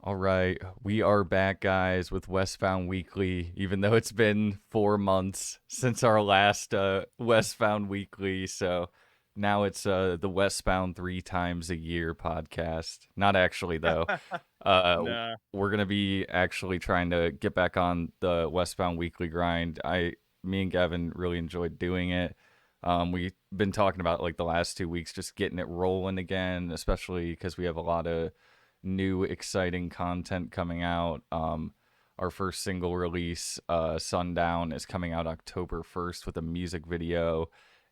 All right, we are back, guys, with Westbound Weekly. Even though it's been 4 months since our last Westbound Weekly, so now it's the Westbound 3 times a year podcast. Not actually, though. Uh, Nah. we're gonna be actually trying to get back on the Westbound Weekly grind. Me and Gavin really enjoyed doing it. We've been talking about like the last 2 weeks, just getting it rolling again, especially because we have a lot of new exciting content coming out. Our first single release, Sundown, is coming out October 1st with a music video.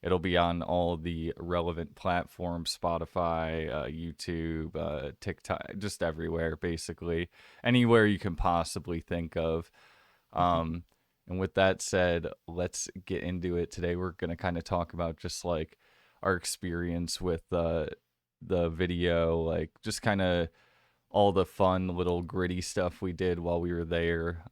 It'll be on all the relevant platforms: Spotify, YouTube, TikTok, just everywhere, basically. Anywhere you can possibly think of. Um, and with that said, let's get into it. Today, we're going to kind of talk about just like our experience with the video, like just kind of all the fun little gritty stuff we did while we were there.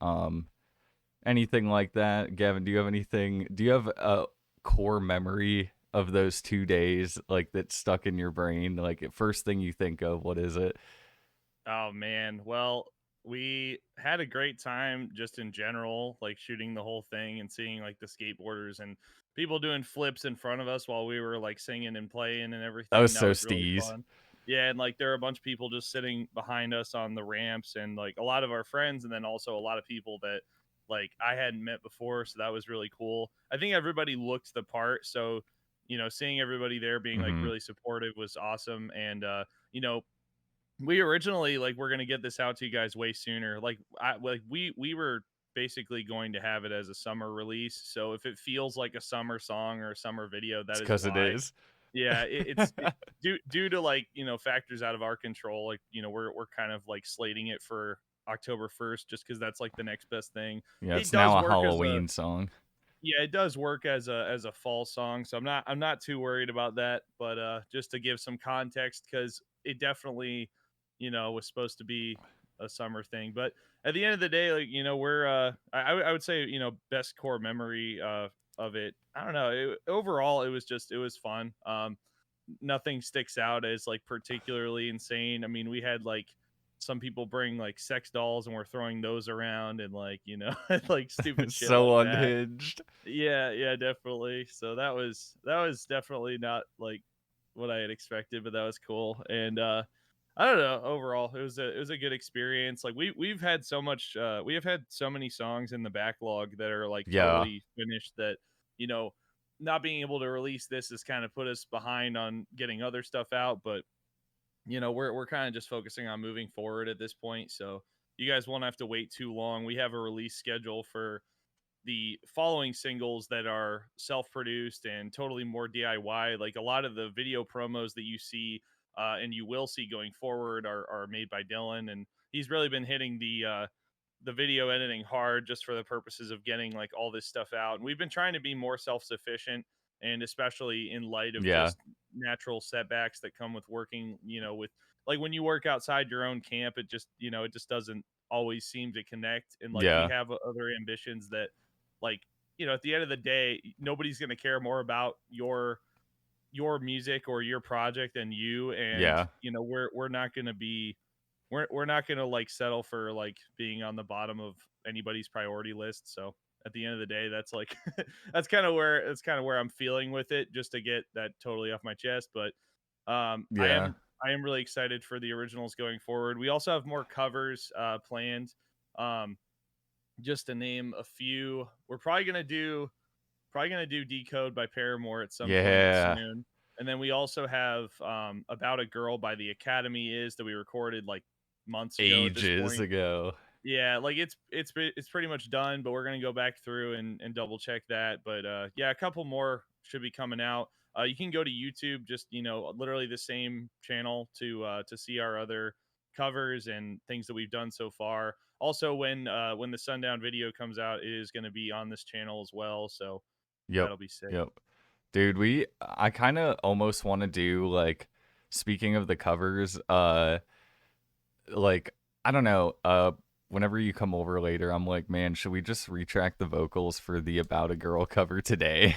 Anything like that. Gavin, do you have anything? Do you have a core memory of those 2 days, like that stuck in your brain? Like, first thing you think of, what is it? Oh man. Well, we had a great time just in general, like shooting the whole thing and seeing like the skateboarders and people doing flips in front of us while we were like singing and playing and That was everything. That so was really steez. fun. Yeah, and like there were a bunch of people just sitting behind us on the ramps and like a lot of our friends and then also a lot of people that like I hadn't met before, so that was really cool. I think everybody looked the part, so seeing everybody there being like Mm-hmm. really supportive was awesome and you know, we originally like we're gonna get this out to you guys way sooner. We were basically going to have it as a summer release. So if it feels like a summer song or a summer video, It's that is because it why. is. Yeah, due to like factors out of our control. Like we're kind of like slating it for October 1st just because that's like the next best thing. Yeah, It it's does now a work as a Halloween song. yeah, it does work as a fall song, so I'm not too worried about that. But just to give some context, because it definitely, was supposed to be a summer thing. But at the end of the day, like we're I would say best core memory of it. I don't know. Overall, it was fun. Nothing sticks out as like particularly insane. I mean, we had like some people bring like sex dolls and we're throwing those around and like like stupid It's shit like so that. unhinged. Yeah, yeah, definitely. So that was definitely not like what I had expected, but that was cool. And I don't know, overall it was a good experience. Like we've had so much we have had so many songs in the backlog that are like Yeah, totally finished that, you know, not being able to release this has kind of put us behind on getting other stuff out, but we're kind of just focusing on moving forward at this point. So you guys won't have to wait too long. We have a release schedule for the following singles that are self-produced and totally more DIY. Like a lot of the video promos that you see and you will see going forward are made by Dylan, and he's really been hitting the video editing hard just for the purposes of getting like all this stuff out. And we've been trying to be more self-sufficient, and especially in light of yeah, just natural setbacks that come with working, with like when you work outside your own camp, it just doesn't always seem to connect. And like we yeah, have other ambitions that like at the end of the day nobody's going to care more about your music or your project than you. And yeah. we're not going to be we're not going to like settle for like being on the bottom of anybody's priority list. So at the end of the day, that's like that's kind of where I'm feeling with it, just to get that totally off my chest. But I Yeah. am really excited for the originals going forward. We also have more covers planned. um just to name a few, we're probably gonna do Decode by Paramore at some point Yeah. soon. And then we also have About a Girl by the Academy is that we recorded like months ago at this Ages point. ago. Yeah, like it's pretty much done, but we're gonna go back through and double check that. But yeah, a couple more should be coming out. You can go to YouTube, just literally the same channel to see our other covers and things that we've done so far. Also, when the Sundown video comes out, it is going to be on this channel as well, so Yep. that'll be sick. Yep. Dude, I kind of almost want to do like, speaking of the covers, like, I don't know, whenever you come over later, I'm like, man, should we just retract the vocals for the About a Girl cover today?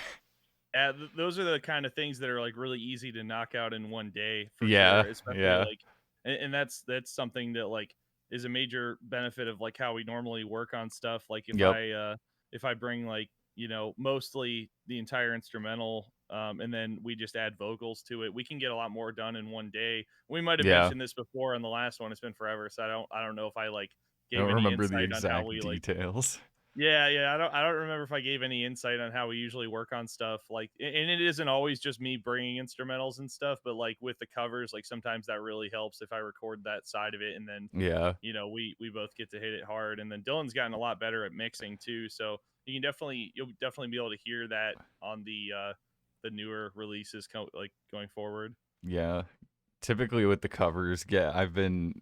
Those are the kind of things that are like really easy to knock out in one day for sure. Yeah. Especially Yeah. like, and that's something that like is a major benefit of like how we normally work on stuff. Like Yep. if I bring like, you know, mostly the entire instrumental, and then we just add vocals to it, we can get a lot more done in one day. We might have Yeah. mentioned this before on the last one. It's been forever, so I don't know if I like I gave don't any remember the insight on how exact we like. details. Yeah, yeah. I don't remember if I gave any insight on how we usually work on stuff. Like, and it isn't always just me bringing instrumentals and stuff, but like with the covers, like sometimes that really helps if I record that side of it, and then, Yeah. you know, we both get to hit it hard. And then Dylan's gotten a lot better at mixing too, so you'll definitely be able to hear that on the newer releases like going forward. Yeah. Typically with the covers, yeah, I've been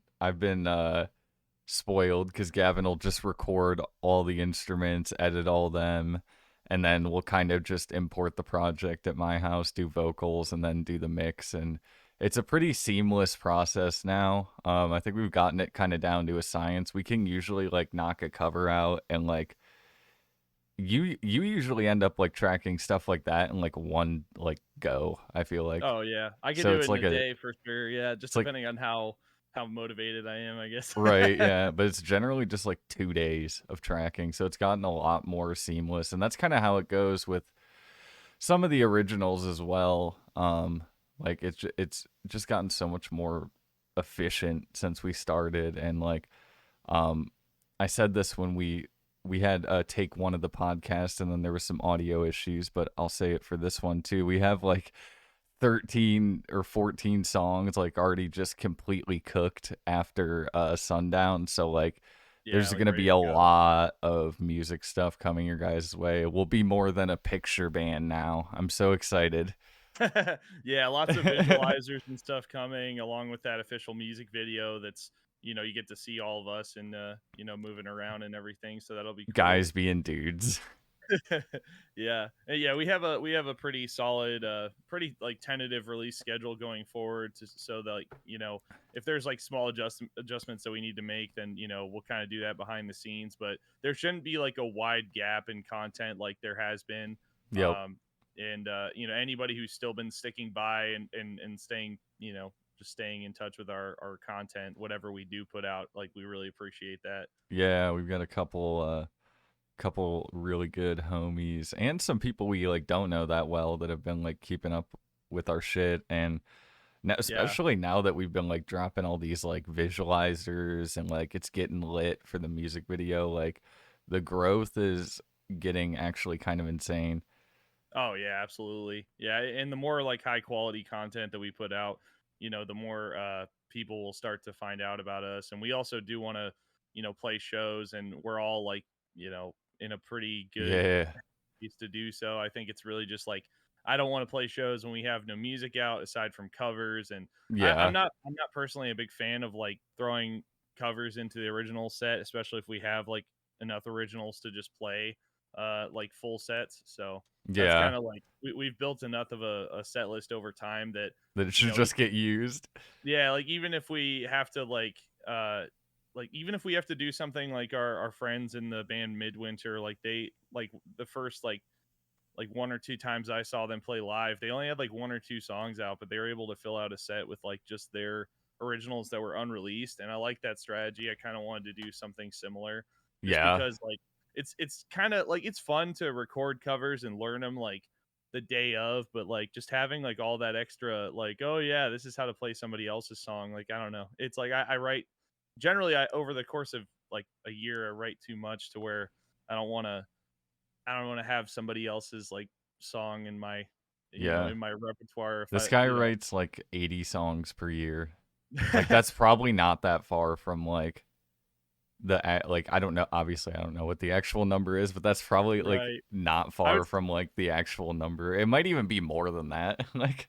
spoiled because Gavin will just record all the instruments, edit all them, and then we'll kind of just import the project at my house, do vocals, and then do the mix. And it's a pretty seamless process now. I think we've gotten it kind of down to a science. We can usually like knock a cover out and like you usually end up like tracking stuff like that in like one like go, I feel like. Oh yeah, I could So do it it's in like a a day for sure. Yeah, just it's like depending on how motivated I am, I guess. right, yeah, but it's generally just like 2 days of tracking, so it's gotten a lot more seamless, and that's kind of how it goes with some of the originals as well. Like it's just gotten so much more efficient since we started, and like um, I said this when we had take one of the podcast, and then there was some audio issues, but I'll say it for this one too. We have like 13 or 14 songs like already just completely cooked after Sundown. So like Yeah, there's like going to ready be to a go. lot of music stuff coming your guys' way. We'll be more than a picture band now. I'm so excited. Yeah, lots of visualizers and stuff coming along with that official music video that's, you know, you get to see all of us and you know, moving around and everything, so that'll be cool. Guys being dudes. Yeah. Yeah, we have a pretty solid pretty like tentative release schedule going forward so that like, you know, if there's like small adjustments that we need to make, then, you know, we'll kind of do that behind the scenes, but there shouldn't be like a wide gap in content like there has been. Yep. um and you know, anybody who's still been sticking by and staying, you know, just staying in touch with our content, whatever we do put out, like we really appreciate that. Yeah, we've got a couple really good homies and some people we like don't know that well that have been like keeping up with our shit. And now, Yeah. especially now that we've been like dropping all these like visualizers and like it's getting lit for the music video, like the growth is getting actually kind of insane. Oh yeah, absolutely. Yeah, and the more like high quality content that we put out, you know, the more people will start to find out about us. And we also do want to, you know, play shows, and we're all like, you know, in a pretty good Yeah. place to do so. I think it's really just like I don't want to play shows when we have no music out aside from covers, and Yeah. I'm not personally a big fan of like throwing covers into the original set, especially if we have like enough originals to just play like full sets. So that's Yeah. kind of like we've built enough of a set list over time that, That it you should know, just get used. yeah, like even if we have to even if we have to do something like our friends in the band Midwinter, like they like the first like one or two times I saw them play live, they only had like one or two songs out, but they were able to fill out a set with like just their originals that were unreleased. And I like that strategy. I kind of wanted to do something similar just Yeah. because like it's kind of like it's fun to record covers and learn them like the day of, but like just having like all that extra like, oh yeah, this is how to play somebody else's song. Like I don't know. It's like I write generally I over the course of like a year I write too much to where I don't want to I don't want to have somebody else's like song in my, you know, Yeah. in my repertoire if This I, guy you know. writes like 80 songs per year. Like that's probably not that far from like like I don't know, obviously I don't know what the actual number is, but that's probably like Right. not I would far from like the actual number. It might even be more than that. Like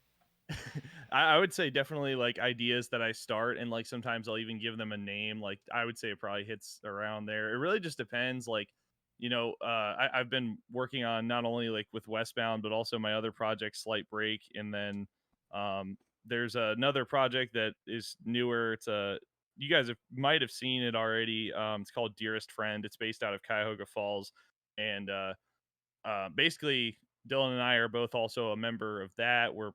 I would say definitely like ideas that I start, and like sometimes I'll even give them a name. Like I would say it probably hits around there. It really just depends. Like, you know, I've been working on not only like with Westbound, but also my other project, Slight Break, and then there's another project that is newer. It's a you guys might have seen it already. It's called Dearest Friend. It's based out of Cuyahoga Falls, and basically Dylan and I are both also a member of that. We're,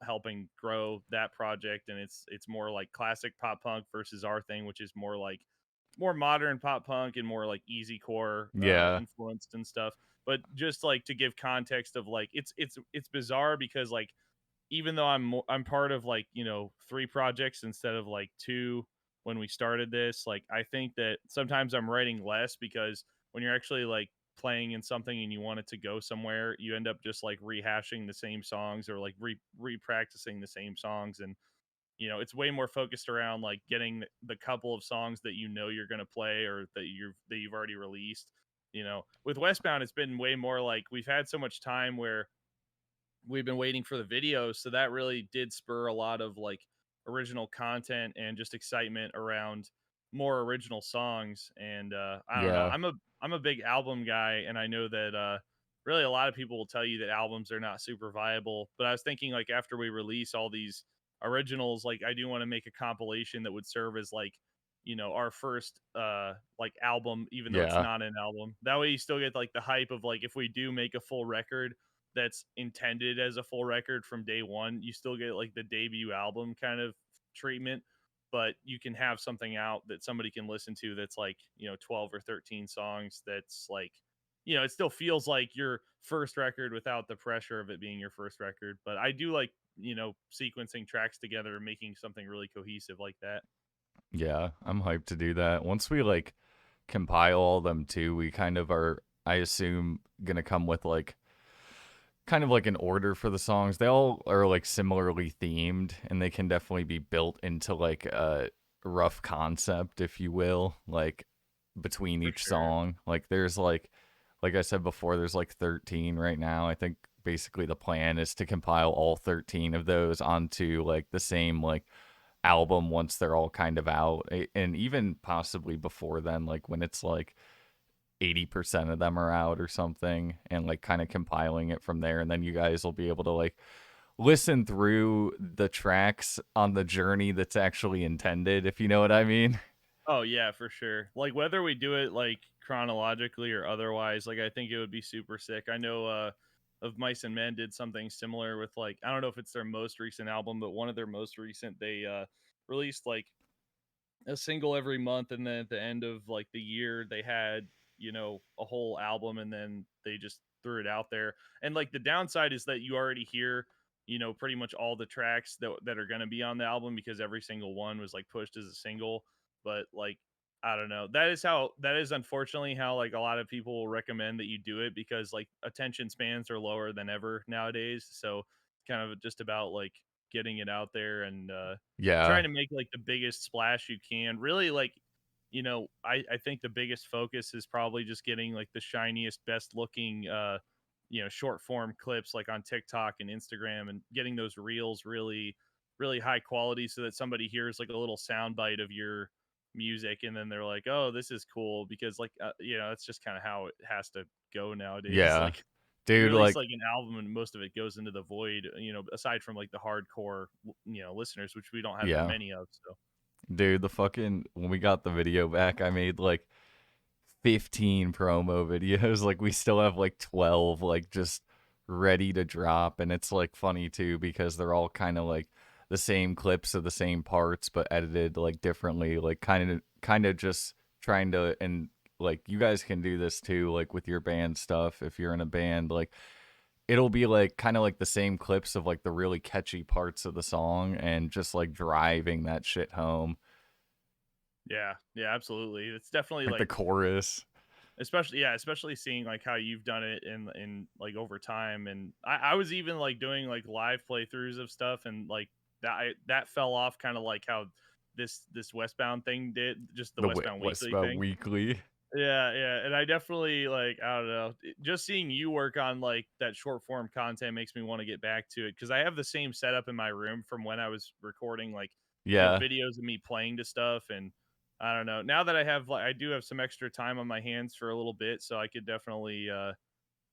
helping grow that project, and it's more like classic pop punk versus our thing, which is more like more modern pop punk and more like easy core Yeah. influenced and stuff. But just like to give context of like it's bizarre because like even though I'm part of like, three projects instead of like two when we started this, like I think that sometimes I'm writing less because when you're actually like playing in something and you want it to go somewhere, you end up just like rehashing the same songs or like re-practicing the same songs. And it's way more focused around like getting the couple of songs that you're going to play or that you've already released. With Westbound, it's been way more like we've had so much time where we've been waiting for the videos, so that really did spur a lot of like original content and just excitement around more original songs. And I don't know, Yeah. I'm a big album guy, and I know that really a lot of people will tell you that albums are not super viable, but I was thinking like after we release all these originals, like I do want to make a compilation that would serve as like our first like album, even though it's Yeah. not an album. That way you still get like the hype of like if we do make a full record that's intended as a full record from day one, you still get like the debut album kind of treatment, but you can have something out that somebody can listen to that's like, 12 or 13 songs that's like, it still feels like your first record without the pressure of it being your first record. But I do like, sequencing tracks together and making something really cohesive like that. Yeah. I'm hyped to do that. Once we like compile all them too, we kind of are, I assume, gonna come with like kind of like an order for the songs. They all are like similarly themed, and they can definitely be built into like a rough concept, if you will, like between For each sure. song. Like there's like I said before, there's like 13 right now. I think basically the plan is to compile all 13 of those onto like the same like album once they're all kind of out, and even possibly before then, like when it's like 80% of them are out or something, and like kind of compiling it from there. And then you guys will be able to like listen through the tracks on the journey that's actually intended, if you know what I mean. Oh yeah, for sure. Like whether we do it like chronologically or otherwise, like I think it would be super sick. I know of Mice and Men did something similar with like I don't know if it's their most recent album, but one of their most recent they released like a single every month, and then at the end of like the year they had a whole album, and then they just threw it out there. And like the downside is that you already hear pretty much all the tracks that are going to be on the album because every single one was like pushed as a single. But like I don't know, that is unfortunately how like a lot of people will recommend that you do it, because like attention spans are lower than ever nowadays. So kind of just about like getting it out there and Yeah. trying to make like the biggest splash you can. Really, like, I think the biggest focus is probably just getting like the shiniest, best looking, short form clips like on TikTok and Instagram, and getting those reels really, really high quality so that somebody hears like a little sound bite of your music and then they're like, oh, this is cool. Because like, that's just kind of how it has to go nowadays. Yeah. Like, you Dude, release like like an album and most of it goes into the void, aside from like the hardcore listeners, which we don't have that yeah. many of. So Dude, the fucking when we got the video back, I made like 15 promo videos. Like we still have like 12 like just ready to drop, and it's like funny too because they're all kind of like the same clips of the same parts but edited like differently, like kind of just trying to. And like you guys can do this too, like with your band stuff if you're in a band, like it'll be like kind of like the same clips of like the really catchy parts of the song and just like driving that shit home, yeah, yeah, absolutely. It's definitely like the like, chorus. especially seeing like how you've done it in like over time. And I was even like doing like live playthroughs of stuff, and like that fell off kind of like how this Westbound thing did, just the The Westbound what's Weekly about thing. weekly. Yeah, yeah, and I definitely like I don't know, just seeing you work on like that short form content makes me want to get back to it, because I have the same setup in my room from when I was recording like Yeah. videos of me playing to stuff. And I don't know, now that I do have some extra time on my hands for a little bit, so I could definitely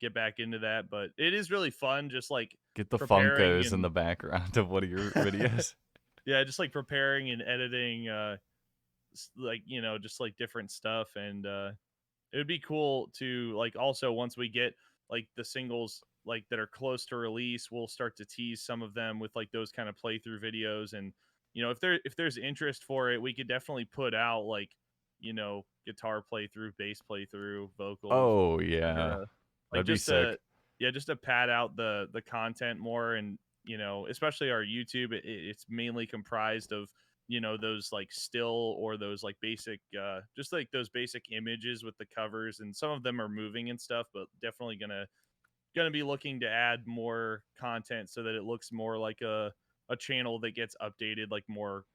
get back into that. But it is really fun, just like Get the preparing Funkos in and the background of one of your videos. yeah, just like preparing and editing like just like different stuff. And it would be cool to like also once we get like the singles like that are close to release, we'll start to tease some of them with like those kind of playthrough videos. And if there's interest for it, we could definitely put out like guitar playthrough, bass playthrough, vocals, Oh yeah, etc. Like that'd be just sick. just to pad out the content more. And especially our YouTube, it's mainly comprised of those like still or those like basic just like those basic images with the covers, and some of them are moving and stuff, but definitely gonna be looking to add more content so that it looks more like a channel that gets updated like more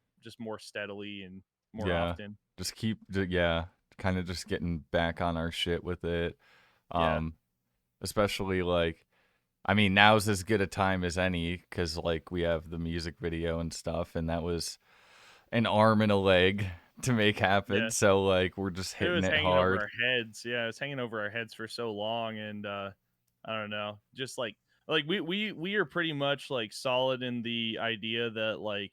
steadily and more Yeah, often. just yeah, kind of just getting back on our shit with it. Yeah. Um, especially like, I mean, now's as good a time as any because like we have the music video and stuff, and that was an arm and a leg to make happen. Yeah. So like we're just It hitting was it hanging over hard. our heads. Yeah, it was hanging over our heads for so long. And I don't know, just like we are pretty much like solid in the idea that like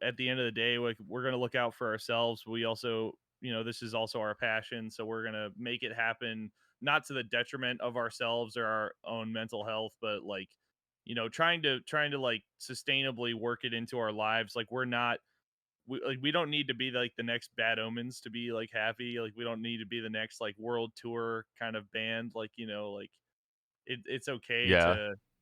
at the end of the day, like we're gonna look out for ourselves. We also, this is also our passion, so we're gonna make it happen, not to the detriment of ourselves or our own mental health, but like, trying to like sustainably work it into our lives. Like we don't need to be like the next Bad Omens to be like happy. Like we don't need to be the next like world tour kind of band. Like like it's okay Yeah,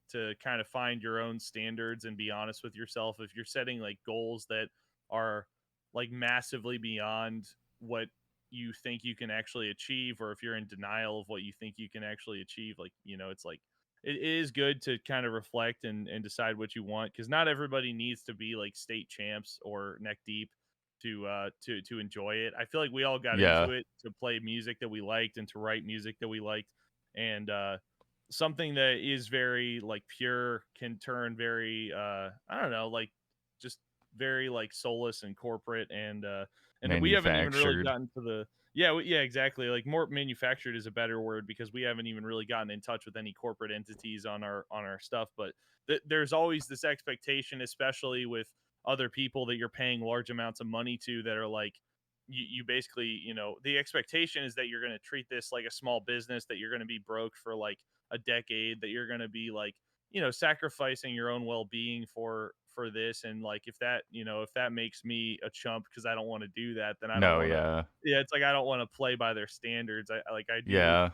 to kind of find your own standards and be honest with yourself. If you're setting like goals that are like massively beyond what you think you can actually achieve, or if you're in denial of what you think you can actually achieve, like it's like it is good to kind of reflect and decide what you want, because not everybody needs to be like state champs or neck deep to enjoy it. I feel like we all got yeah, into it to play music that we liked and to write music that we liked. And something that is very like pure can turn very I don't know, like just very like soulless and corporate. And we haven't even really manufactured. gotten to the yeah yeah, exactly, like more manufactured is a better word, because we haven't even really gotten in touch with any corporate entities on our stuff. But there's always this expectation, especially with other people that you're paying large amounts of money to, that are like you basically, the expectation is that you're going to treat this like a small business, that you're going to be broke for like a decade, that you're going to be like sacrificing your own well-being for this. And like if that if that makes me a chump because I don't want to do that, then I don't No, want to. yeah, Yeah, it's like I don't want to play by their standards. yeah,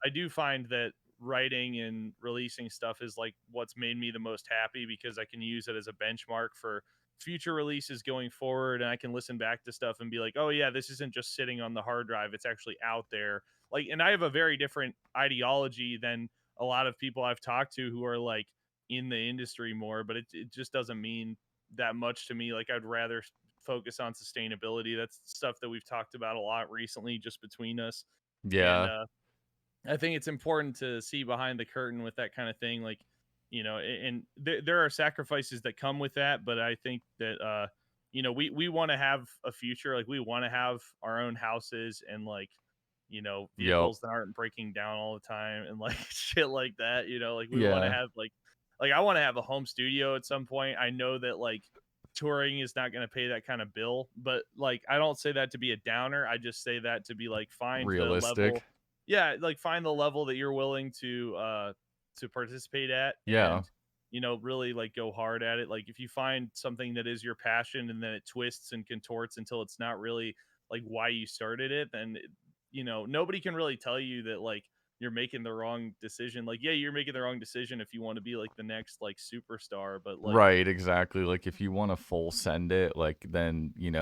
I do find that writing and releasing stuff is like what's made me the most happy, because I can use it as a benchmark for future releases going forward, and I can listen back to stuff and be like, "Oh yeah, this isn't just sitting on the hard drive, it's actually out there." Like, and I have a very different ideology than a lot of people I've talked to who are like in the industry more, but it just doesn't mean that much to me. Like, I'd rather focus on sustainability. That's stuff that we've talked about a lot recently just between us. And yeah, I think it's important to see behind the curtain with that kind of thing. Like, and there are sacrifices that come with that, but I think that, we want to have a future. Like, we want to have our own houses and like, yep, vehicles that aren't breaking down all the time and like shit like that. Like we want to yeah, have like I want to have a home studio at some point. I know that like touring is not going to pay that kind of bill, but like I don't say that to be a downer. I just say that to be like, find the level. realistic. Yeah, like find the level that you're willing to participate at, Yeah, and really like go hard at it. Like if you find something that is your passion and then it twists and contorts until it's not really like why you started it, then nobody can really tell you that like you're making the wrong decision. Like, yeah, you're making the wrong decision if you want to be like the next like superstar, but like right, exactly. Like if you want to full send it, like then you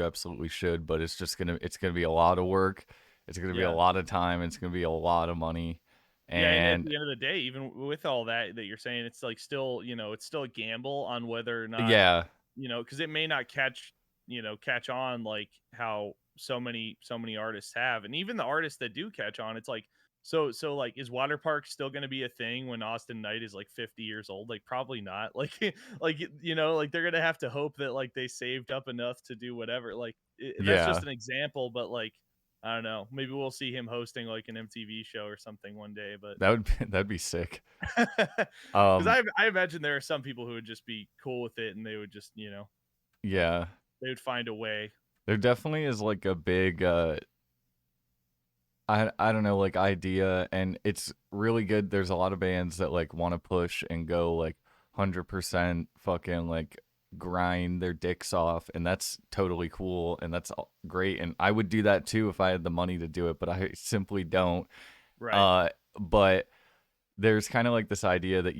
absolutely should. But it's gonna be a lot of work. It's gonna be a yeah. lot of time. It's gonna be a lot of money, Yeah, and at and the end of the day, even with all that you're saying, it's like still, it's still a gamble on whether or not, yeah, because it may not catch on like how so many artists have. And even the artists that do catch on, it's like, so like, is water park still going to be a thing when Austin Knight is like 50 years old? Like probably not. Like like like they're going to have to hope that like they saved up enough to do whatever. Like that's just yeah. an example, but like I don't know, maybe we'll see him hosting like an MTV show or something one day. But That'd be sick. because Um, I imagine there are some people who would just be cool with it, and they would just yeah. they would find a way. There definitely is like a big I don't know, like, idea, and it's really good. There's a lot of bands that like want to push and go like 100% fucking like grind their dicks off, and that's totally cool and that's great, and I would do that too if I had the money to do it, but I simply don't. Right. Uh but there's kind of like this idea that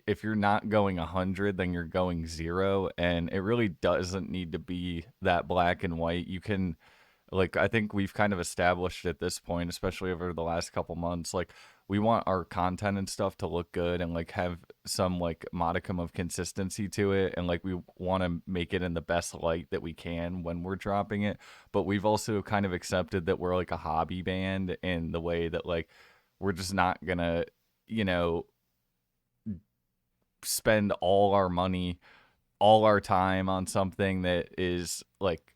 if you're not going 100, then you're going 0, and it really doesn't need to be that black and white. You can, like, I think we've kind of established at this point, especially over the last couple months, like, we want our content and stuff to look good and like have some like modicum of consistency to it, and like we want to make it in the best light that we can when we're dropping it. But we've also kind of accepted that we're like a hobby band in the way that like we're just not gonna, you know, spend all our money, all our time on something that is like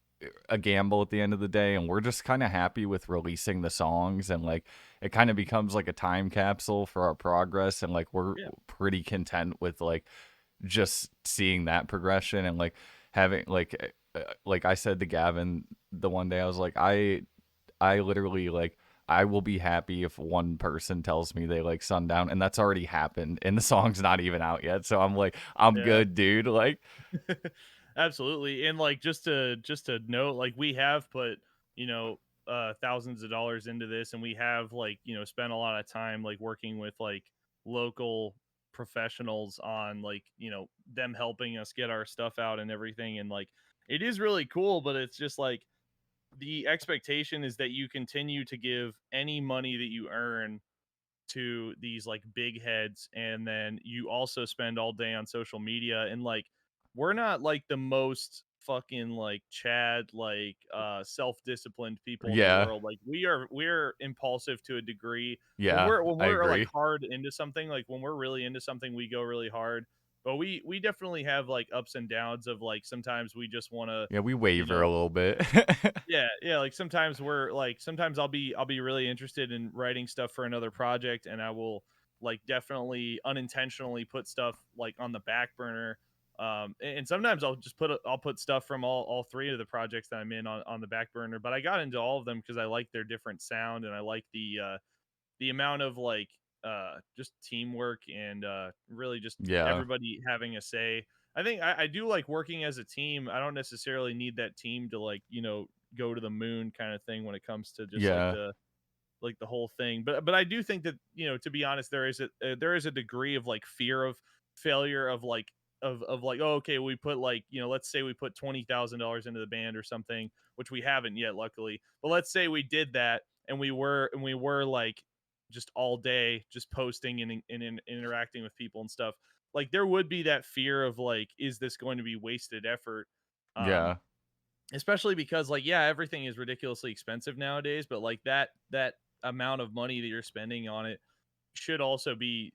a gamble at the end of the day, and we're just kind of happy with releasing the songs, and like it kind of becomes like a time capsule for our progress, and like we're Yeah. pretty content with like just seeing that progression, and like having like I said to Gavin the one day, I was like, I literally like I will be happy if one person tells me they like Sundown, and that's already happened and the song's not even out yet. So I'm like, I'm Yeah. good, dude. Like, Absolutely. And like just to note, like we have put, you know, thousands of dollars into this, and we have like, spent a lot of time like working with like local professionals on like, them helping us get our stuff out and everything. And like it is really cool, but it's just like the expectation is that you continue to give any money that you earn to these like big heads, and then you also spend all day on social media. And like we're not like the most fucking like chad like self-disciplined people in the yeah, world. Like we're impulsive to a degree. when yeah, we're when I we're like agree. hard into something, like when we're really into something, we go really hard. But we definitely have like ups and downs of like sometimes we just want to, Yeah, we you waver a know little bit. yeah, like sometimes I'll be really interested in writing stuff for another project, and I will like definitely unintentionally put stuff like on the back burner. And sometimes I'll put stuff from all three of the projects that I'm in on the back burner. But I got into all of them because I like their different sound, and I like the amount of like just teamwork, and really just Yeah, everybody having a say. I think I do like working as a team. I don't necessarily need that team to like, go to the moon kind of thing when it comes to just yeah, like the whole thing. But I do think that, to be honest, there is a degree of like fear of failure, of like of like, oh, okay, we put like, let's say we put $20,000 into the band or something, which we haven't yet, luckily. But let's say we did that, and we were like just all day just posting and interacting with people and stuff. Like there would be that fear of like, is this going to be wasted effort? Um, yeah, Especially because like, yeah, everything is ridiculously expensive nowadays, but like that amount of money that you're spending on it should also be,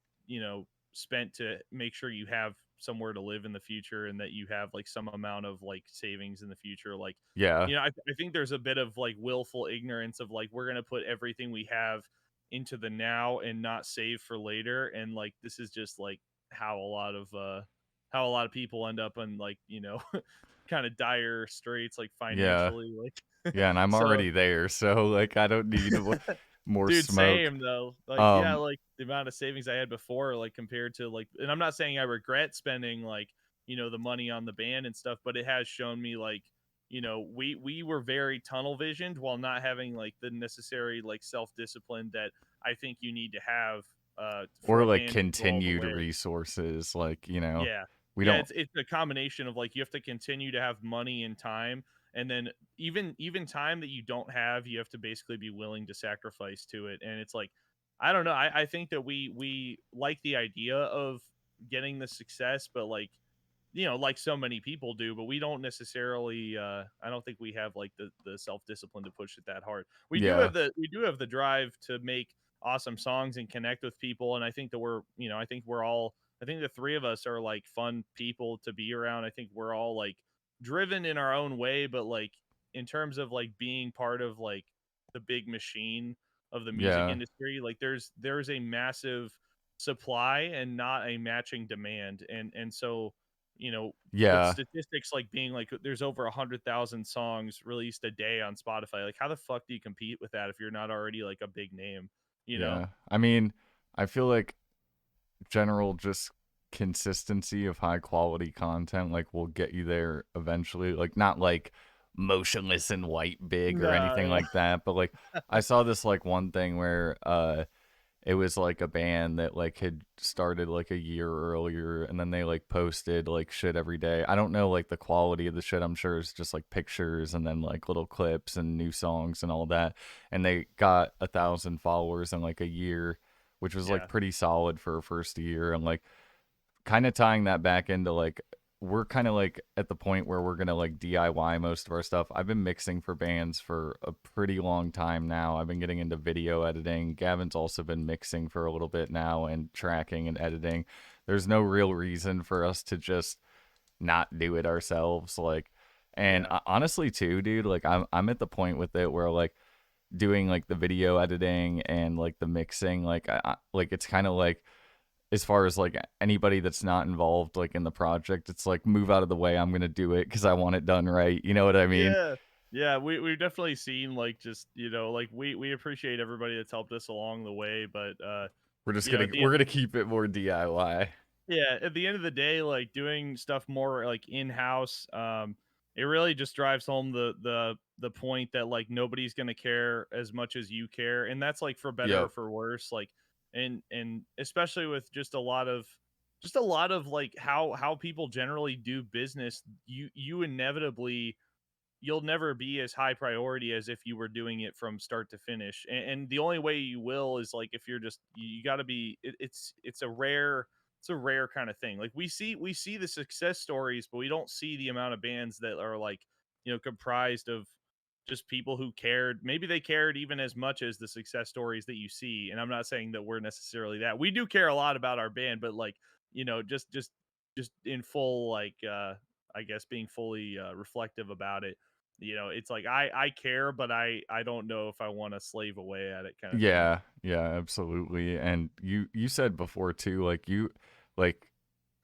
spent to make sure you have somewhere to live in the future, and that you have like some amount of like savings in the future. Like, yeah, I think there's a bit of like willful ignorance of like, we're going to put everything we have into the now and not save for later. And like this is just like how a lot of people end up in like, kind of dire straits, like yeah, financially, like yeah, and I'm so. already there, so like I don't need more Dude, smoke. same though. Like, yeah, Um, like the amount of savings I had before, like compared to like, and I'm not saying I regret spending like, the money on the band and stuff, but it has shown me like, we were very tunnel visioned while not having like the necessary like self discipline that I think you need to have for or a like band to go all the continued way. resources, like, Yeah. we Yeah, don't. it's a combination of like, you have to continue to have money and time, and then even time that you don't have, you have to basically be willing to sacrifice to it. And it's like, I don't know. I think that we like the idea of getting the success, but like, like so many people do, but we don't necessarily I don't think we have like the self-discipline to push it that hard. Yeah, We do have the drive to make awesome songs and connect with people, and I think that I think the three of us are like fun people to be around. I think we're all like driven in our own way, but like in terms of like being part of like the big machine of the music yeah, industry, like there's a massive supply and not a matching demand. And so with Yeah. statistics like being like there's over 100,000 songs released a day on Spotify. Like, how the fuck do you compete with that if you're not already like a big name? You know? Yeah. I mean, I feel like general just consistency of high quality content like will get you there eventually. Like not like motionless and white big or anything No, like that, but like I saw this like one thing where it was like a band that like had started like a year earlier and then they like posted like shit every day. I don't know like the quality of the shit. I'm sure it's just like pictures and then like little clips and new songs and all that. And they got 1,000 followers in like a year, which was like yeah, pretty solid for a first year. And like kind of tying that back into like we're kind of like at the point where we're gonna like DIY most of our stuff. I've been mixing for bands for a pretty long time now. I've been getting into video editing. Gavin's also been mixing for a little bit now and tracking and editing. There's no real reason for us to just not do it ourselves. Like, and yeah, honestly, too, dude, like I'm at the point with it where like doing like the video editing and like the mixing, like like it's kind of like as far as like anybody that's not involved like in the project, it's like move out of the way. I'm gonna do it because I want it done right. You know what I mean? yeah, yeah. We've definitely seen like just like we appreciate everybody that's helped us along the way, but We're just you know gonna at the we're gonna keep it more DIY. yeah, at the end of the day, like doing stuff more like in house, it really just drives home the point that like nobody's gonna care as much as you care, and that's like for better or Yep. for worse. Like, and especially with just a lot of like how people generally do business, you inevitably you'll never be as high priority as if you were doing it from start to finish. And the only way you will is like if you're just you got to be it's a rare kind of thing. Like we see the success stories, but we don't see the amount of bands that are like comprised of just people who cared. Maybe they cared even as much as the success stories that you see. And I'm not saying that we're necessarily that. We do care a lot about our band, but like just in full like I guess being fully reflective about it, it's like I care, but I don't know if I want to slave away at it kind of thing. Yeah. Yeah. Absolutely. And you said before too, like you like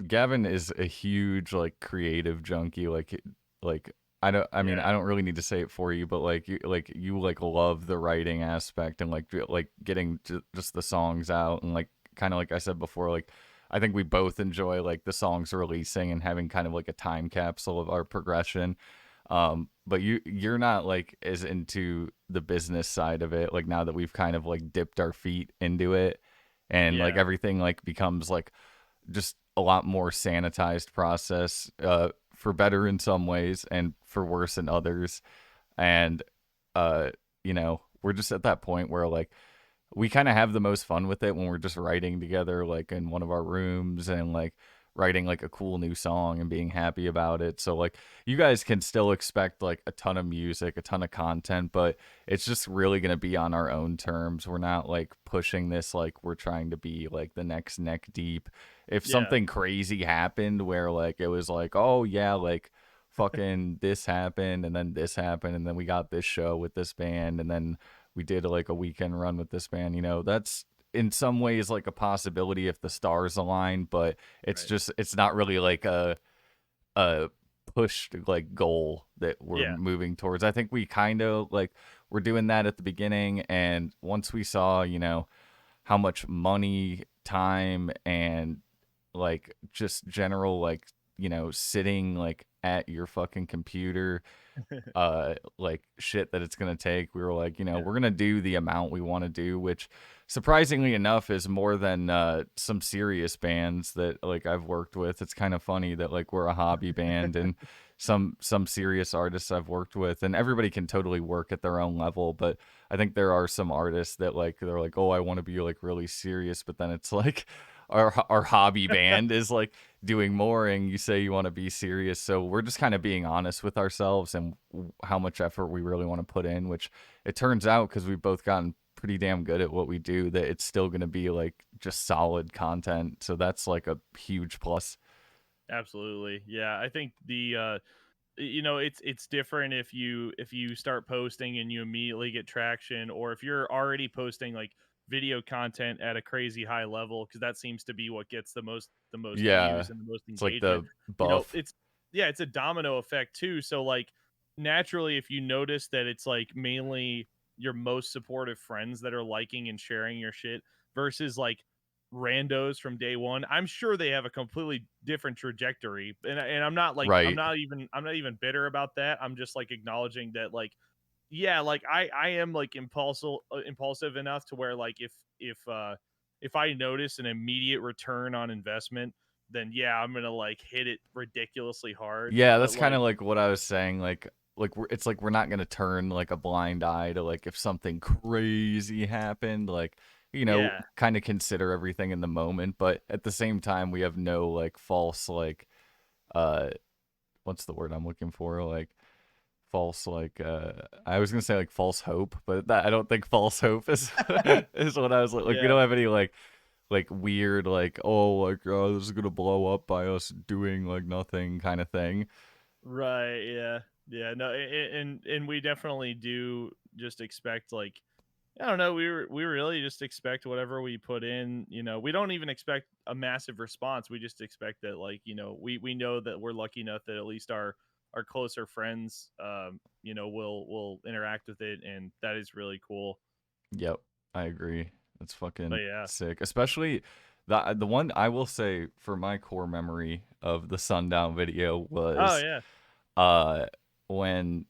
Gavin is a huge like creative junkie. Like I don't. I mean, Yeah, I don't really need to say it for you, but you like love the writing aspect and like getting just the songs out and like kind of like I said before, like I think we both enjoy like the songs releasing and having kind of like a time capsule of our progression. But you're not like as into the business side of it. Like now that we've kind of like dipped our feet into it, and like yeah, everything like becomes like just a lot more sanitized process, for better in some ways and for worse in others. And uh we're just at that point where like we kind of have the most fun with it when we're just writing together like in one of our rooms and like writing like a cool new song and being happy about it. So like you guys can still expect like a ton of music, a ton of content, but it's just really going to be on our own terms. We're not like pushing this like we're trying to be like the next neck deep. If yeah, something crazy happened where like it was like, "Oh yeah, like fucking this happened and then this happened and then we got this show with this band and then we did like a weekend run with this band," that's in some ways like a possibility if the stars align, but right, it's not really like a pushed like goal that we're yeah, moving towards. I think we kind of like we're doing that at the beginning, and once we saw, how much money, time, and like just general like, sitting like at your fucking computer, like shit that it's gonna take, we were like, yeah, we're gonna do the amount we want to do, which surprisingly enough is more than some serious bands that like I've worked with. It's kind of funny that like we're a hobby band and some serious artists I've worked with, and everybody can totally work at their own level, but I think there are some artists that like they're like, oh, I want to be like really serious, but then it's like our hobby band is like doing more and you say you want to be serious. So we're just kind of being honest with ourselves and how much effort we really want to put in, which it turns out because we've both gotten pretty damn good at what we do that it's still going to be like just solid content. So that's like a huge plus. absolutely. Yeah, I think it's different if you start posting and you immediately get traction, or if you're already posting like video content at a crazy high level, because that seems to be what gets the most Yeah. views and the most It's like engagement. the buff. It's yeah, it's a domino effect too. So like naturally, if you notice that it's like mainly your most supportive friends that are liking and sharing your shit versus like randos from day one, I'm sure they have a completely different trajectory. And I'm not like Right. I'm not even bitter about that. I'm just like acknowledging that like yeah, like I am like impulsive enough to where like if I notice an immediate return on investment, then yeah, I'm gonna like hit it ridiculously hard. Yeah, But that's kind like of like what I was saying. It's like we're not gonna turn like a blind eye to like if something crazy happened. Like, yeah, kind of consider everything in the moment, but at the same time, we have no like false like uh, what's the word I'm looking for? Like false like I was gonna say like false hope, but that I don't think false hope is is what I was like. We yeah, don't have any like weird like oh like this is gonna blow up by us doing like nothing kind of thing. right, yeah, yeah. No, and we definitely do just expect like I don't know. We really just expect whatever we put in. We don't even expect a massive response. We just expect that, like, we know that we're lucky enough that at least our closer friends, will interact with it, and that is really cool. Yep, I agree. That's But fucking yeah. sick. Especially the one I will say for my core memory of the Sundown video Oh was yeah. uh when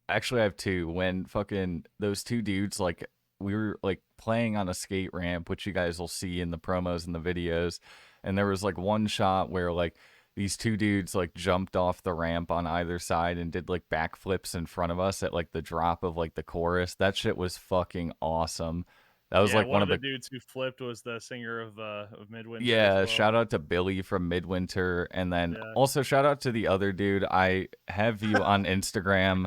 actually I have two when fucking those two dudes like we were like playing on a skate ramp, which you guys will see in the promos and the videos, and there was like one shot where like these two dudes like jumped off the ramp on either side and did like backflips in front of us at like the drop of like the chorus. That shit was fucking awesome. That was Yeah. like One one of of the the dudes who flipped was the singer of Midwinter as yeah, well. shout out to Billy from Midwinter, and then Yeah. also shout out to the other dude. I have you on Instagram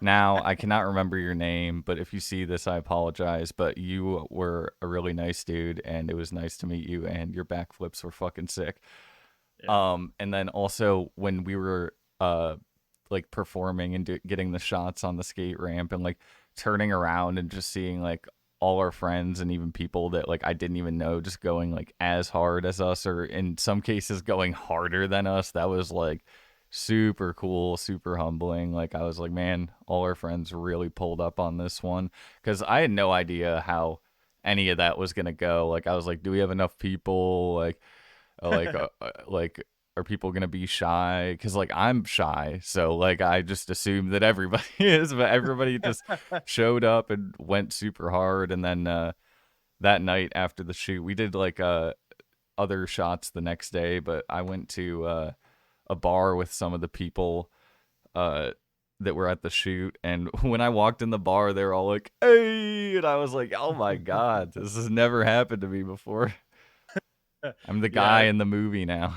now. I cannot remember your name, but if you see this, I apologize. But you were a really nice dude, and it was nice to meet you. And your backflips were fucking sick. Yeah. And then also when we were like performing and getting the shots on the skate ramp and like turning around and just seeing like all our friends and even people that like I didn't even know just going like as hard as us or in some cases going harder than us. That was like super cool, super humbling. Like I was like, man, all our friends really pulled up on this one because I had no idea how any of that was gonna go. Like I was like, do we have enough people? Like are people gonna be shy? Because like I'm shy, so like I just assume that everybody is, but everybody just showed up and went super hard. And then that night after the shoot, we did like other shots the next day, but I went to a bar with some of the people uh that were at the shoot, and when I walked in the bar they were all like hey, and I was like oh my god, this has never happened to me before. I'm the guy Yeah. in the movie now.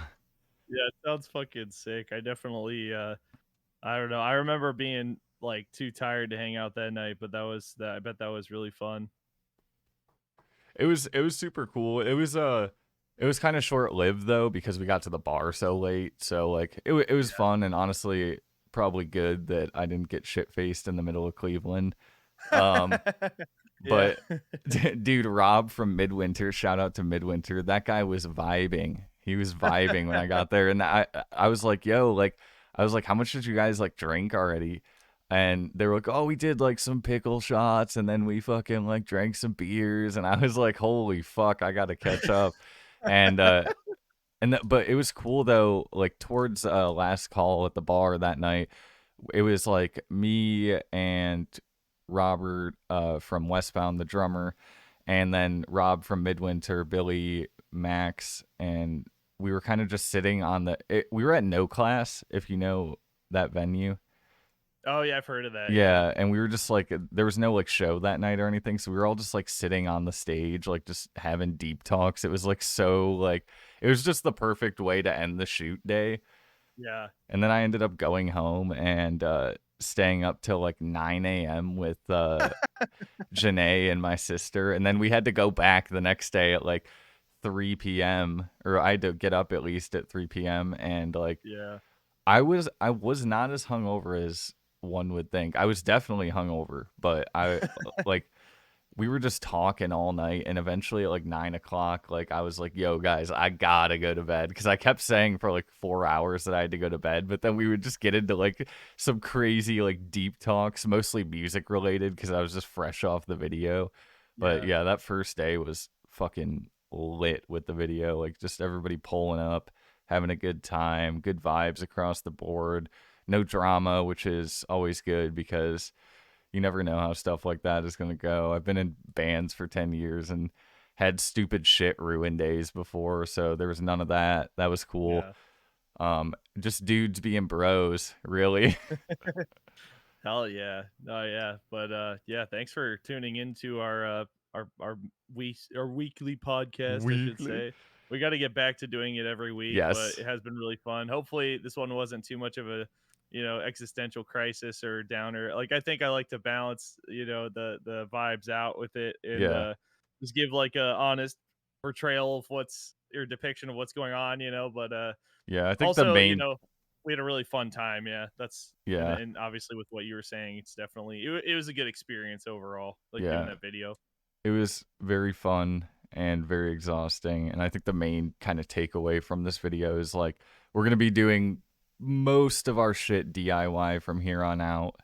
Yeah. It sounds fucking sick. I definitely. I don't know. I remember being like too tired to hang out that night, but that was that. I bet that was really fun. It was super cool. It was kind of short lived though because we got to the bar so late. So like it was fun and honestly probably good that I didn't get shit faced in the middle of Cleveland. Um, Yeah. but dude, Rob from Midwinter, shout out to Midwinter. That guy was vibing. He was vibing when I got there, and I was like, yo, like I was like, how much did you guys like drink already? And they were like, oh, we did like some pickle shots, and then we fucking like drank some beers, and I was like, holy fuck, I gotta catch up. And but it was cool though. Like towards last call at the bar that night, it was like me and Robert from Westbound, the drummer, and then Rob from Midwinter, Billy, Max, and we were kind of just sitting on we were at No Class, if you know that venue. Oh yeah, I've heard of that. Yeah. Yeah, and we were just like there was no like show that night or anything, so we were all just like sitting on the stage, like just having deep talks. It was like so like it was just the perfect way to end the shoot day. Yeah. And then I ended up going home and staying up till like 9 a.m. with Janae and my sister. And then we had to go back the next day at like 3 p.m. or I had to get up at least at 3 p.m. And like Yeah. I was not as hungover as one would think. I was definitely hungover, but I like we were just talking all night, and eventually at like 9 o'clock, like I was like, yo guys, I gotta go to bed, because I kept saying for like 4 hours that I had to go to bed, but then we would just get into like some crazy like deep talks, mostly music related, because I was just fresh off the video. But Yeah. yeah, that first day was fucking lit with the video, like just everybody pulling up, having a good time, good vibes across the board, no drama, which is always good because you never know how stuff like that is going to go. I've been in bands for 10 years and had stupid shit ruin days before, so there was none of that. That was cool. Yeah. Just dudes being bros, really. Hell yeah. Oh yeah. But yeah, thanks for tuning into our weekly podcast, I should Weekly. say. We got to get back to doing it every week, but Yes. it has been really fun. Hopefully this one wasn't too much of a, existential crisis or downer. Like I think I like to balance, the vibes out with it and Yeah. just give like a honest portrayal of what's or depiction of what's going on, but Yeah, I think the also, main we had a really fun time. Yeah, that's and yeah, and obviously with what you were saying, it's definitely it was a good experience overall. Like doing yeah. that video. It was very fun and very exhausting, and I think the main kind of takeaway from this video is like we're going to be doing most of our shit DIY from here on out.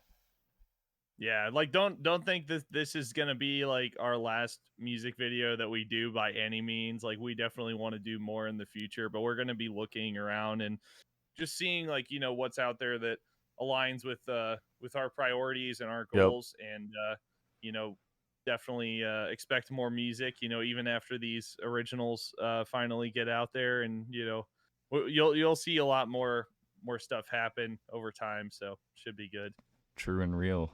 Yeah, like don't think this is gonna be like our last music video that we do by any means. Like we definitely want to do more in the future, but we're gonna be looking around and just seeing like what's out there that aligns with our priorities and our Yep. goals and you know definitely expect more music even after these originals finally get out there and you'll see a lot more stuff happen over time, so should be good. True and real.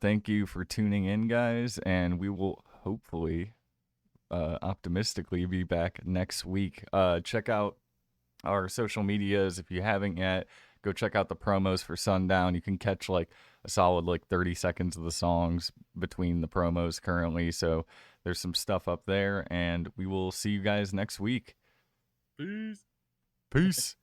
Thank you for tuning in, guys, and we will hopefully, optimistically, be back next week. Check out our social medias if you haven't yet. Go check out the promos for Sundown. You can catch like a solid like 30 seconds of the songs between the promos currently. So there's some stuff up there, and we will see you guys next week. Peace. Peace.